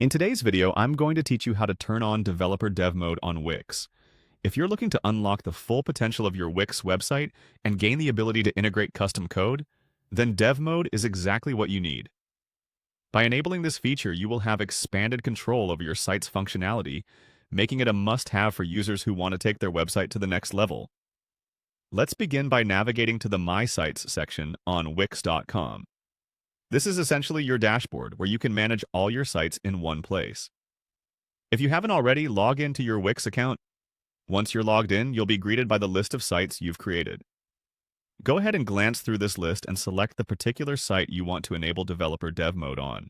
In today's video, I'm going to teach you how to turn on Developer Dev Mode on Wix. If you're looking to unlock the full potential of your Wix website and gain the ability to integrate custom code, then Dev Mode is exactly what you need. By enabling this feature, you will have expanded control over your site's functionality, making it a must-have for users who want to take their website to the next level. Let's begin by navigating to the My Sites section on Wix.com. This is essentially your dashboard where you can manage all your sites in one place. If you haven't already, log into your Wix account. Once you're logged in, you'll be greeted by the list of sites you've created. Go ahead and glance through this list and select the particular site you want to enable Developer Dev Mode on.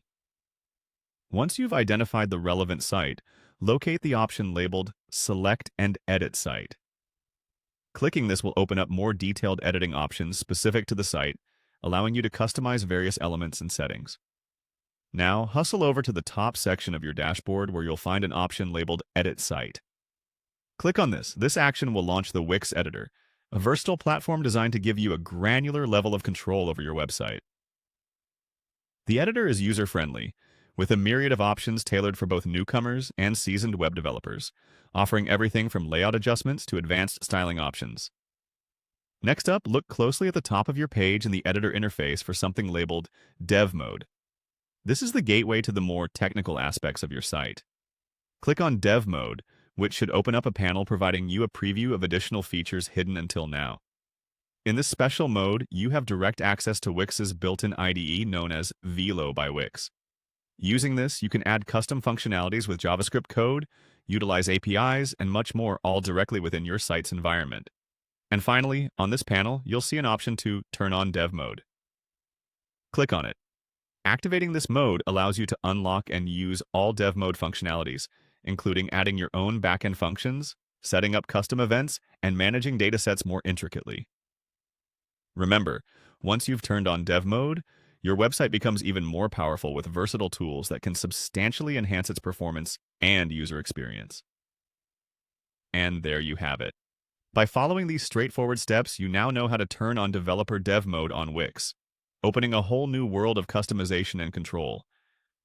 Once you've identified the relevant site, locate the option labeled Select and Edit Site. Clicking this will open up more detailed editing options specific to the site, allowing you to customize various elements and settings. Now, hustle over to the top section of your dashboard where you'll find an option labeled Edit Site. Click on this. This action will launch the Wix Editor, a versatile platform designed to give you a granular level of control over your website. The editor is user-friendly, with a myriad of options tailored for both newcomers and seasoned web developers, offering everything from layout adjustments to advanced styling options. Next up, look closely at the top of your page in the editor interface for something labeled Dev Mode. This is the gateway to the more technical aspects of your site. Click on Dev Mode, which should open up a panel providing you a preview of additional features hidden until now. In this special mode, you have direct access to Wix's built-in IDE known as Velo by Wix. Using this, you can add custom functionalities with JavaScript code, utilize APIs, and much more, all directly within your site's environment. And finally, on this panel, you'll see an option to turn on Dev Mode. Click on it. Activating this mode allows you to unlock and use all Dev Mode functionalities, including adding your own backend functions, setting up custom events, and managing datasets more intricately. Remember, once you've turned on Dev Mode, your website becomes even more powerful with versatile tools that can substantially enhance its performance and user experience. And there you have it. By following these straightforward steps, you now know how to turn on Developer Dev Mode on Wix, opening a whole new world of customization and control.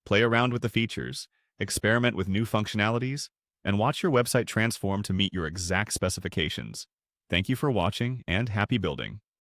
Play around with the features, experiment with new functionalities, and watch your website transform to meet your exact specifications. Thank you for watching, and happy building.